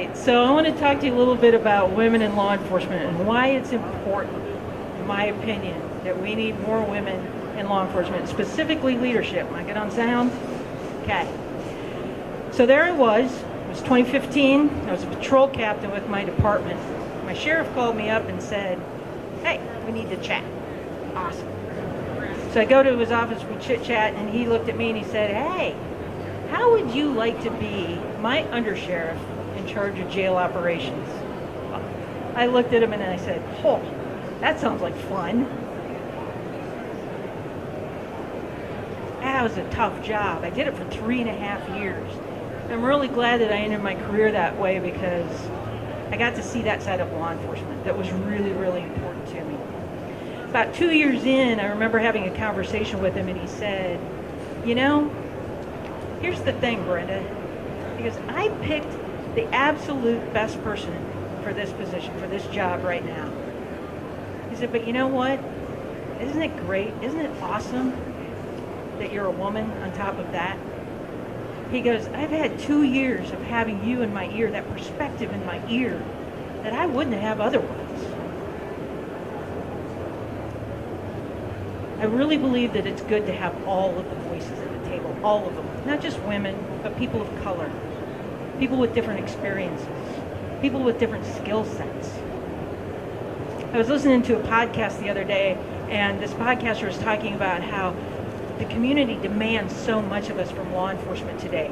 right, so I want to talk to you a little bit about women in law enforcement and why it's important, in my opinion, that we need more women in law enforcement, specifically leadership. Am I good on sound? Okay. So there I was. It was 2015. I was a patrol captain with my department. My sheriff called me up and said, hey, we need to chat. Awesome. So I go to his office, we chit-chat, and he looked at me and he said, hey, how would you like to be my undersheriff in charge of jail operations? Well, I looked at him and I said, oh, that sounds like fun. That was a tough job. I did it for 3.5 years. I'm really glad that I ended my career that way because I got to see that side of law enforcement. That was really, really important to me. About 2 years in, I remember having a conversation with him and he said, you know, here's the thing, Brenda. He goes, I picked the absolute best person for this position, for this job right now. He said, but you know what? Isn't it great? Isn't it awesome that you're a woman on top of that? He goes, I've had 2 years of having you in my ear, that perspective in my ear, that I wouldn't have otherwise. I really believe that it's good to have all of the voices at the table, all of them. Not just women, but people of color, people with different experiences, people with different skill sets. I was listening to a podcast the other day, and this podcaster was talking about how the community demands so much of us from law enforcement today.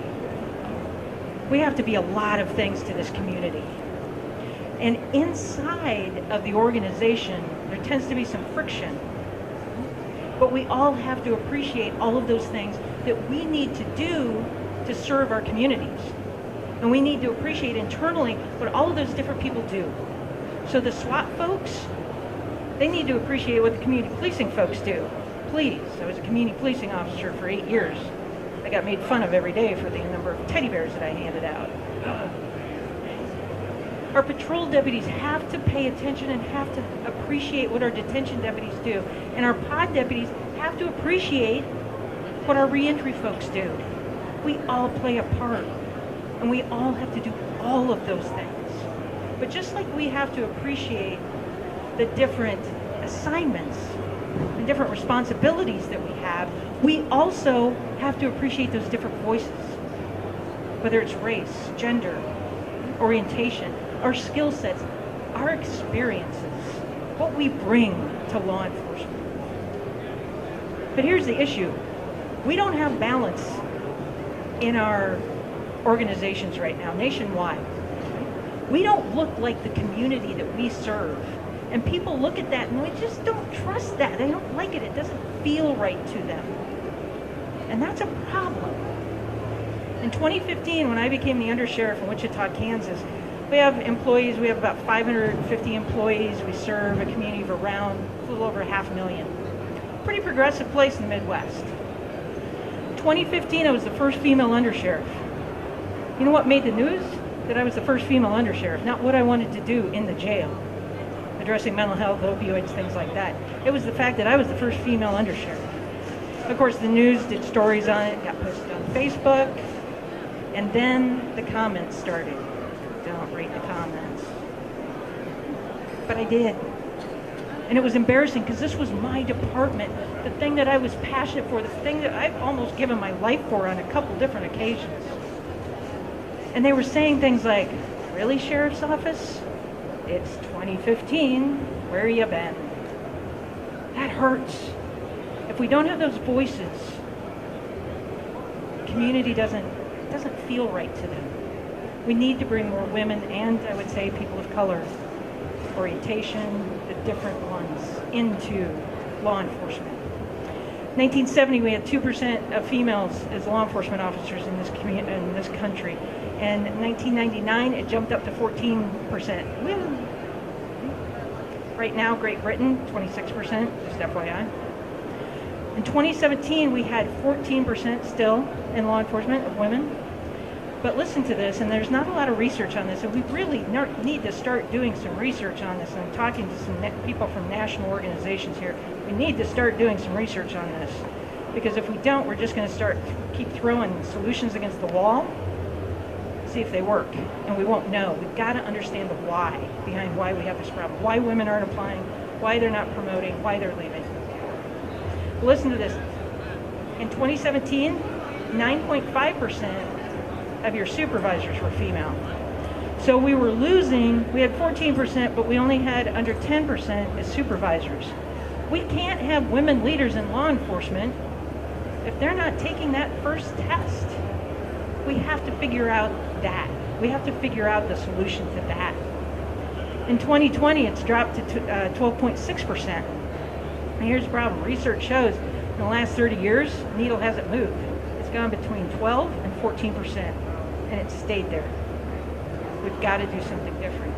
We have to be a lot of things to this community. And inside of the organization, there tends to be some friction. But we all have to appreciate all of those things that we need to do to serve our communities. And we need to appreciate internally what all of those different people do. So the SWAT folks, they need to appreciate what the community policing folks do. Please, I was a community policing officer for 8 years. I got made fun of every day for the number of teddy bears that I handed out. Our patrol deputies have to pay attention and have to appreciate what our detention deputies do. And our pod deputies have to appreciate what our reentry folks do. We all play a part, and we all have to do all of those things. But just like we have to appreciate the different assignments and different responsibilities that we also have to appreciate those different voices, whether it's race, gender, orientation, our skill sets, our experiences, what we bring to law enforcement. But here's the issue. We don't have balance in our organizations right now, nationwide. We don't look like the community that we serve. And people look at that and they just don't trust that. They don't like it. It doesn't feel right to them. And that's a problem. In 2015, when I became the undersheriff in Wichita, Kansas, we have employees. We have about 550 employees. We serve a community of around a little over 500,000. Pretty progressive place in the Midwest. 2015, I was the first female undersheriff. You know what made the news? That I was the first female undersheriff, not what I wanted to do in the jail, addressing mental health, opioids, things like that. It was the fact that I was the first female undersheriff. Of course, the news did stories on it, got posted on Facebook, and then the comments started. Don't read the comments. But I did. And it was embarrassing because this was my department, the thing that I was passionate for, the thing that I've almost given my life for on a couple different occasions. And they were saying things like, really, Sheriff's Office? It's 2015, where you been? That hurts. If we don't have those voices, the community doesn't feel right to them. We need to bring more women and, I would say, people of color, orientation, the different ones, into law enforcement. 1970, we had 2% of females as law enforcement officers in this country. And in 1999, it jumped up to 14%. Woo. Right now, Great Britain, 26%, just FYI. In 2017, we had 14% still in law enforcement of women. But listen to this, and there's not a lot of research on this, and we really need to start doing some research on this. And I'm talking to some people from national organizations here. We need to start doing some research on this, because if we don't, we're just going to keep throwing solutions against the wall, see if they work, and we won't know. We've got to understand the why behind why we have this problem, why women aren't applying, why they're not promoting, why they're leaving. Listen to this. In 2017, 9.5% of your supervisors were female. So we were losing, we had 14%, but we only had under 10% as supervisors. We can't have women leaders in law enforcement if they're not taking that first test. We have to figure out that. We have to figure out the solution to that. In 2020, it's dropped to 12.6%. And here's the problem. Research shows in the last 30 years, needle hasn't moved. It's gone between 12 and 14%, and it's stayed there. We've got to do something different.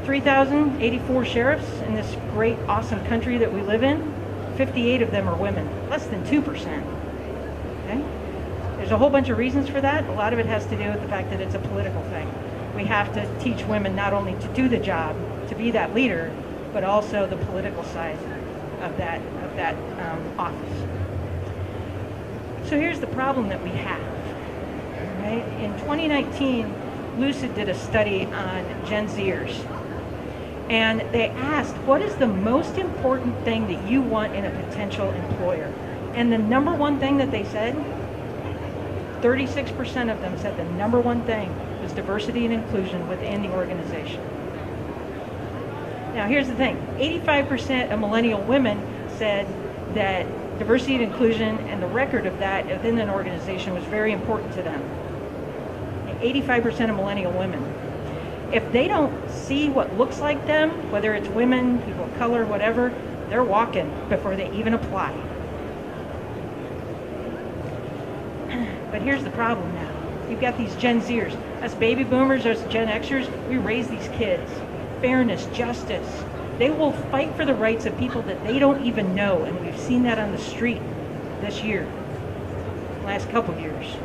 3,084 sheriffs in this great, awesome country that we live in, 58 of them are women, less than 2%. Okay? There's a whole bunch of reasons for that. A lot of it has to do with the fact that it's a political thing. We have to teach women not only to do the job, to be that leader, but also the political side of that office. So here's the problem that we have. Right? In 2019, Lucid did a study on Gen Zers, and they asked, what is the most important thing that you want in a potential employer? And the number one thing that they said, 36% of them said the number one thing was diversity and inclusion within the organization. Now here's the thing, 85% of millennial women said that diversity and inclusion and the record of that within an organization was very important to them. 85% of millennial women. If they don't see what looks like them, whether it's women, people of color, whatever, they're walking before they even apply. But here's the problem now. You've got these Gen Zers. Us baby boomers, us Gen Xers, we raise these kids. Fairness, justice. They will fight for the rights of people that they don't even know, and we've seen that on the street this year, last couple years.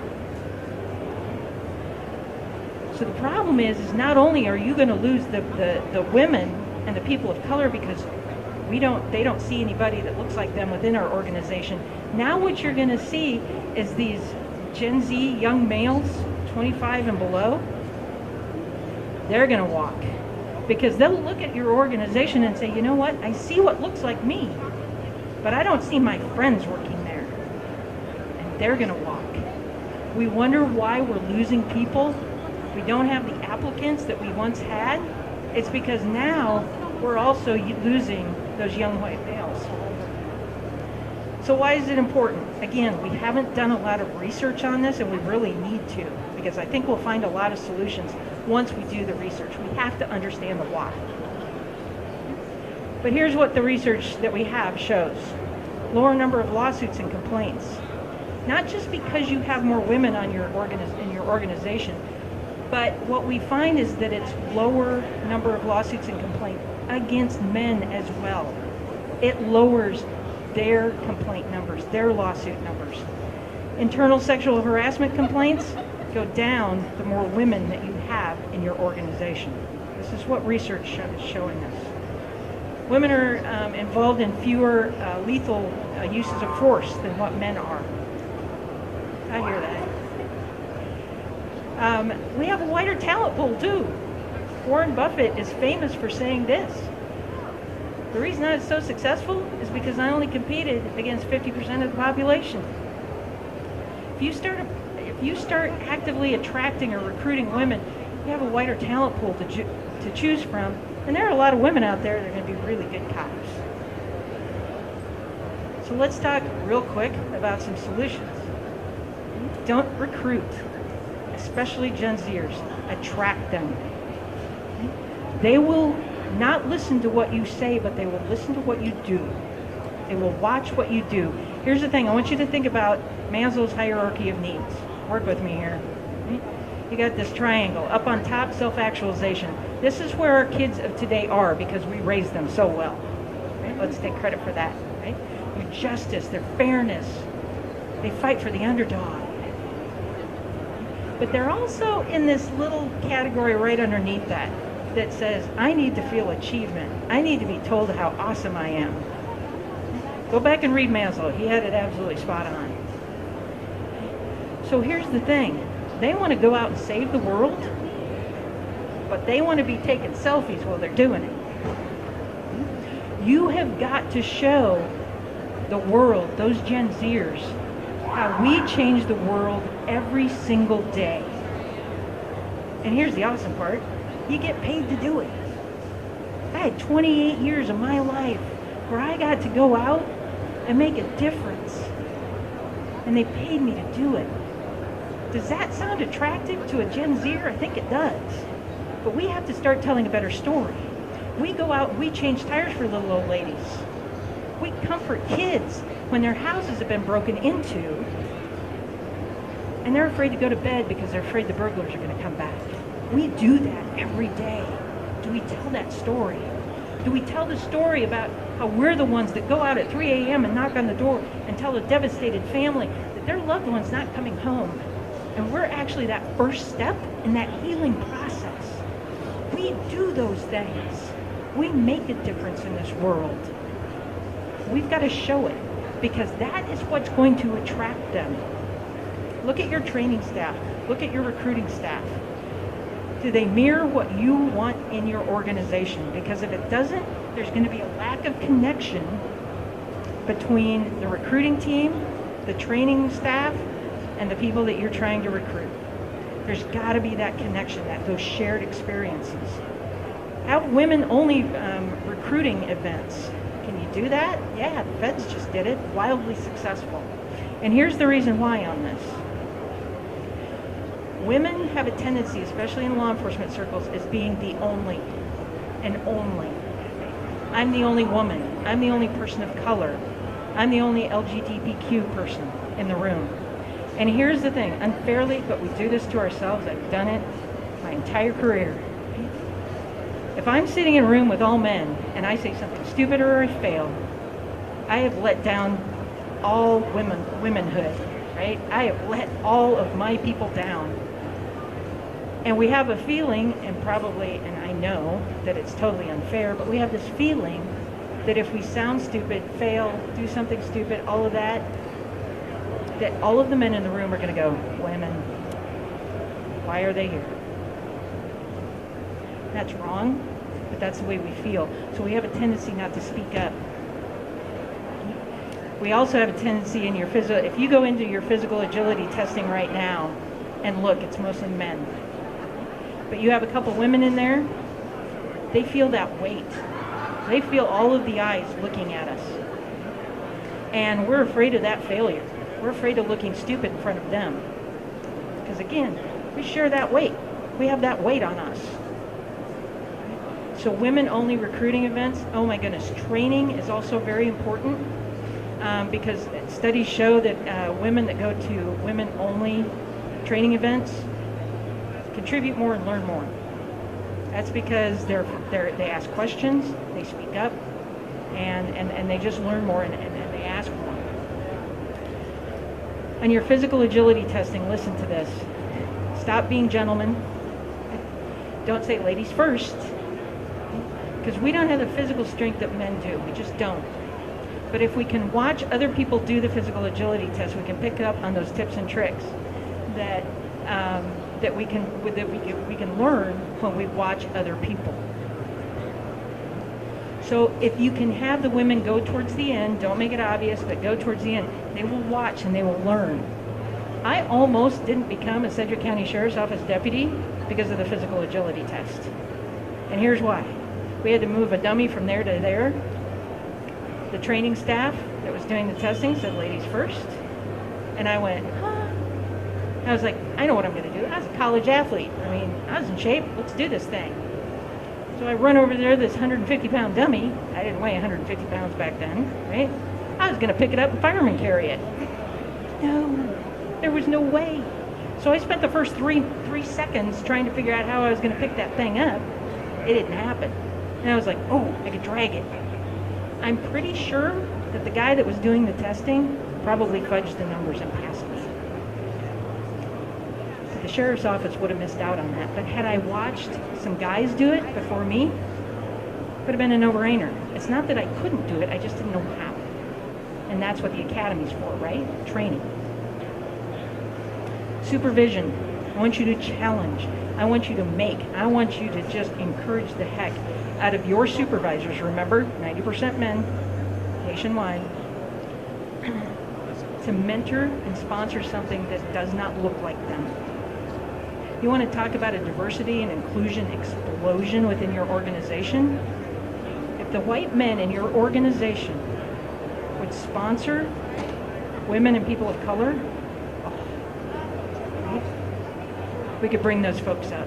So the problem is not only are you going to lose the women and the people of color because they don't see anybody that looks like them within our organization. Now what you're going to see is these Gen Z young males, 25 and below, they're going to walk. Because they'll look at your organization and say, you know what, I see what looks like me, but I don't see my friends working there. And they're going to walk. We wonder why we're losing people. We don't have the applicants that we once had. It's because now we're also losing those young white males. So why is it important? Again, we haven't done a lot of research on this, and we really need to, because I think we'll find a lot of solutions once we do the research. We have to understand the why. But here's what the research that we have shows. Lower number of lawsuits and complaints. Not just because you have more women on your in your organization, but what we find is that it's lower number of lawsuits and complaints against men as well. It lowers their complaint numbers, their lawsuit numbers. Internal sexual harassment complaints go down the more women that you have in your organization. This is what research is showing us. Women are involved in fewer lethal uses of force than what men are. I hear that. We have a wider talent pool too. Warren Buffett is famous for saying this. The reason I was so successful is because I only competed against 50% of the population. If you start actively attracting or recruiting women, you have a wider talent pool to choose from, and there are a lot of women out there that are going to be really good cops. So let's talk real quick about some solutions. Don't recruit, especially Gen Zers. Attract them. They will not listen to what you say, but they will listen to what you do. They will watch what you do. Here's the thing. I want you to think about Maslow's hierarchy of needs. Work with me here. You got this triangle. Up on top, self-actualization. This is where our kids of today are because we raised them so well. Right? Let's take credit for that. Right? Their justice, their fairness. They fight for the underdog. But they're also in this little category right underneath that says, I need to feel achievement. I need to be told how awesome I am. Go back and read Maslow. He had it absolutely spot on. So here's the thing. They want to go out and save the world, but they want to be taking selfies while they're doing it. You have got to show the world, those Gen Zers, how we change the world every single day. And here's the awesome part. You get paid to do it. I had 28 years of my life where I got to go out and make a difference. And they paid me to do it. Does that sound attractive to a Gen Zer? I think it does. But we have to start telling a better story. We go out and we change tires for little old ladies. We comfort kids when their houses have been broken into and they're afraid to go to bed because they're afraid the burglars are going to come back. We do that every day. Do we tell that story? Do we tell the story about how we're the ones that go out at 3 a.m. and knock on the door and tell a devastated family that their loved one's not coming home? And we're actually that first step in that healing process. We do those things. We make a difference in this world. We've got to show it because that is what's going to attract them. Look at your training staff. Look at your recruiting staff. Do they mirror what you want in your organization? Because if it doesn't, there's going to be a lack of connection between the recruiting team, the training staff, and the people that you're trying to recruit. There's got to be that connection, those shared experiences. Have women-only recruiting events. Can you do that? Yeah, the feds just did it. Wildly successful. And here's the reason why on this. Women have a tendency, especially in law enforcement circles, as being the only and only. I'm the only woman. I'm the only person of color. I'm the only LGBTQ person in the room. And here's the thing, unfairly, but we do this to ourselves. I've done it my entire career. If I'm sitting in a room with all men and I say something stupid or I fail, I have let down all womanhood, right? I have let all of my people down. And we have a feeling, and I know that it's totally unfair, but we have this feeling that if we sound stupid, fail, do something stupid, all of that all of the men in the room are going to go, women, why are they here? That's wrong, but that's the way we feel. So we have a tendency not to speak up. We also have a tendency in your if you go into your physical agility testing right now and look, it's mostly men. But you have a couple women in there, they feel that weight. They feel all of the eyes looking at us. And we're afraid of that failure. We're afraid of looking stupid in front of them. Because again, we share that weight. We have that weight on us. So women-only recruiting events, oh my goodness, training is also very important because studies show that women that go to women-only training events contribute more and learn more. That's because they ask questions, they speak up, and they just learn more and they ask more. On your physical agility testing, listen to this. Stop being gentlemen. Don't say ladies first. Because we don't have the physical strength that men do. We just don't. But if we can watch other people do the physical agility test, we can pick up on those tips and tricks that we can learn when we watch other people. So if you can have the women go towards the end, don't make it obvious, but go towards the end, they will watch and they will learn. I almost didn't become a Sedgwick County Sheriff's Office deputy because of the physical agility test. And here's why. We had to move a dummy from there to there. The training staff that was doing the testing said ladies first. And I went, huh? I was like, I know what I'm going to do. I was a college athlete. I mean, I was in shape. Let's do this thing. So I run over there, this 150-pound dummy. I didn't weigh 150 pounds back then, right? I was going to pick it up and fireman carry it. No, there was no way. So I spent the first three seconds trying to figure out how I was going to pick that thing up. It didn't happen. And I was like, oh, I could drag it. I'm pretty sure that the guy that was doing the testing probably fudged the numbers and passed me. The sheriff's office would have missed out on that. But had I watched some guys do it before me, it would have been a no-brainer. It's not that I couldn't do it, I just didn't know how. And that's what the academy's for, right? Training. Supervision. I want you to challenge. I want you to make. I want you to just encourage the heck out of your supervisors. Remember, 90% men, nationwide, to mentor and sponsor something that does not look like them. You want to talk about a diversity and inclusion explosion within your organization? If the white men in your organization would sponsor women and people of color, we could bring those folks up.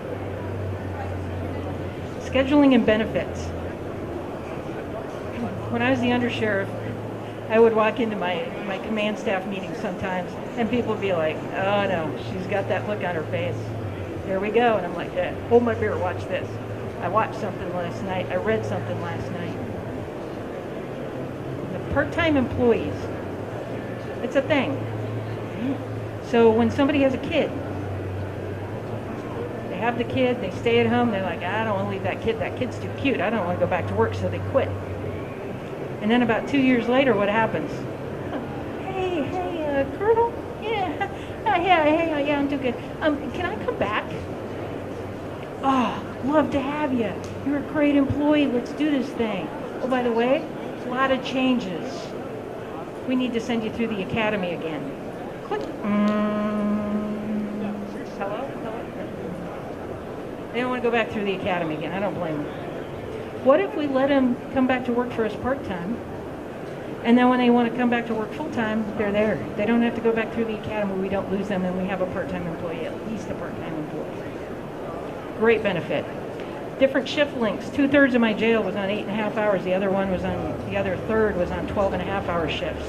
Scheduling and benefits. When I was the undersheriff, I would walk into my command staff meetings sometimes, and people would be like, oh no, she's got that look on her face. Here we go. And I'm like, yeah, hold my beer, watch this. I watched something last night. I read something last night. The part-time employees, it's a thing. So when somebody has a kid, they have the kid, they stay at home, they're like, I don't want to leave that kid. That kid's too cute. I don't want to go back to work, so they quit. And then about 2 years later, what happens? Hey, Colonel? Yeah, yeah, I'm doing good. Can I come back? Oh, love to have you. You're a great employee. Let's do this thing. Oh, by the way, a lot of changes. We need to send you through the academy again. Click. Hello? They don't want to go back through the academy again. I don't blame them. What if we let them come back to work for us part-time, and then when they want to come back to work full-time, they're there. They don't have to go back through the academy. We don't lose them, and we have a part-time employee, at least a part-time employee. Great benefit. Different shift lengths. 2/3 of my jail was on 8.5 hours. The other third was on 12.5-hour shifts.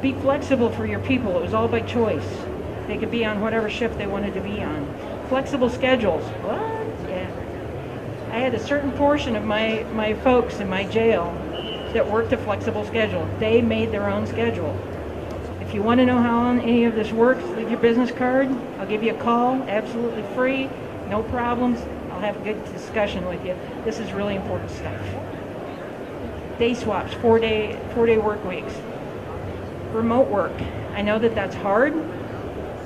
Be flexible for your people. It was all by choice. They could be on whatever shift they wanted to be on. Flexible schedules. What? Yeah. I had a certain portion of my folks in my jail that worked a flexible schedule. They made their own schedule. If you want to know how any of this works, leave your business card. I'll give you a call, absolutely free, no problems. I'll have a good discussion with you. This is really important stuff. Day swaps, 4-day work weeks. Remote work. I know that that's hard,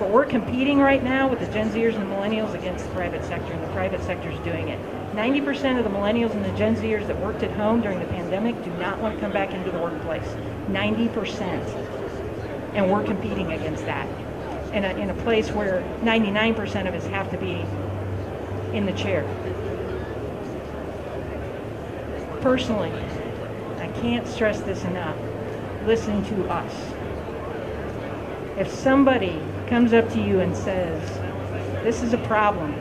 but we're competing right now with the Gen Zers and the millennials against the private sector, and the private sector is doing it. 90% of the millennials and the Gen Zers that worked at home during the pandemic do not want to come back into the workplace. 90%. And we're competing against that in a place where 99% of us have to be in the chair. Personally, I can't stress this enough. Listen to us. If somebody comes up to you and says, this is a problem,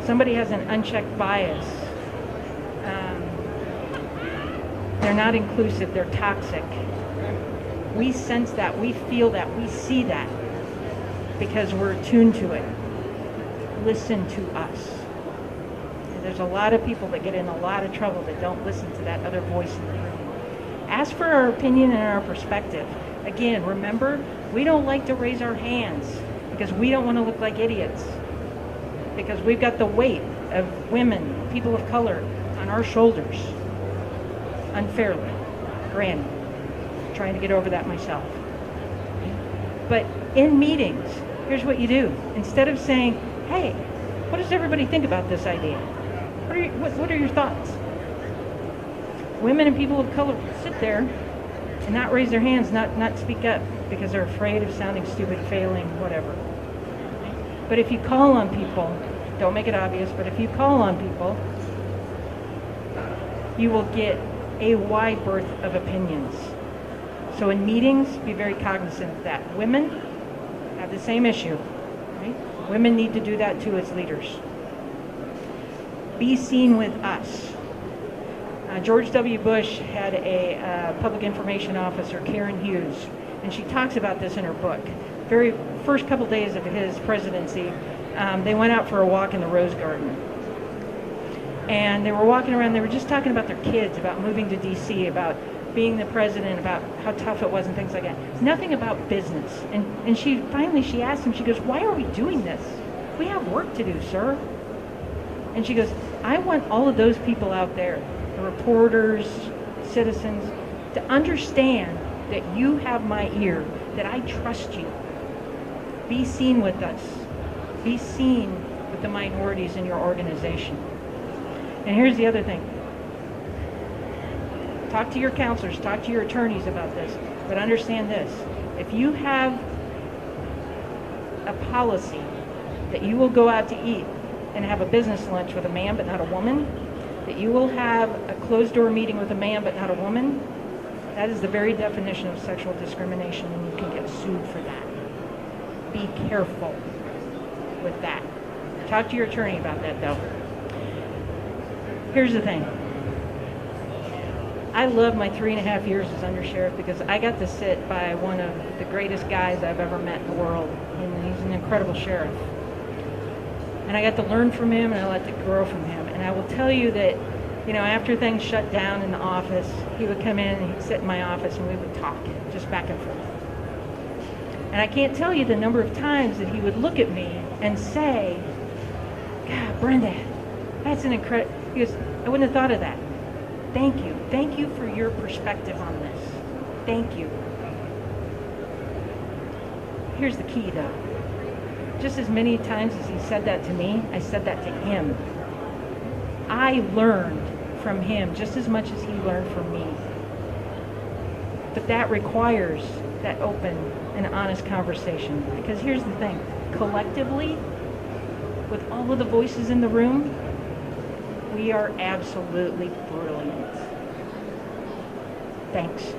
somebody has an unchecked bias, they're not inclusive, they're toxic, we sense that, we feel that, we see that because we're attuned to it. Listen to us. And there's a lot of people that get in a lot of trouble that don't listen to that other voice in the room. Ask for our opinion and our perspective. Again, remember, we don't like to raise our hands because we don't want to look like idiots. Because we've got the weight of women, people of color on our shoulders. Unfairly. Granted. Trying to get over that myself. But in meetings, here's what you do. Instead of saying, hey, what does everybody think about this idea? What are your thoughts? Women and people of color sit there and not raise their hands, not speak up because they're afraid of sounding stupid, failing, whatever. But if you call on people, don't make it obvious, but if you call on people, you will get a wide berth of opinions. So in meetings, be very cognizant of that. Women have the same issue. Right? Women need to do that too as leaders. Be seen with us. George W. Bush had a public information officer, Karen Hughes, and she talks about this in her book. Very first couple days of his presidency, they went out for a walk in the Rose Garden. And they were walking around, they were just talking about their kids, about moving to D.C., about being the president, about how tough it was and things like that. Nothing about business. And she asked him, she goes, why are we doing this? We have work to do, sir. And she goes, I want all of those people out there, the reporters, citizens, to understand that you have my ear, that I trust you. Be seen with us. Be seen with the minorities in your organization. And here's the other thing. Talk to your counselors, talk to your attorneys about this, but understand this. If you have a policy that you will go out to eat and have a business lunch with a man but not a woman, that you will have a closed door meeting with a man but not a woman, that is the very definition of sexual discrimination, and you can get sued for that. Be careful with that. Talk to your attorney about that, though. Here's the thing. I love my 3.5 years as undersheriff because I got to sit by one of the greatest guys I've ever met in the world, and he's an incredible sheriff. And I got to learn from him, and I got to grow from him. And I will tell you that, after things shut down in the office, he would come in and he'd sit in my office and we would talk, just back and forth. And I can't tell you the number of times that he would look at me and say, God, Brenda, that's an incredible, he goes, I wouldn't have thought of that. Thank you. Thank you for your perspective on this. Thank you. Here's the key, though. Just as many times as he said that to me, I said that to him. I learned from him just as much as he learned from me. But that requires that open and honest conversation. Because here's the thing. Collectively, with all of the voices in the room, we are absolutely brilliant. Thanks.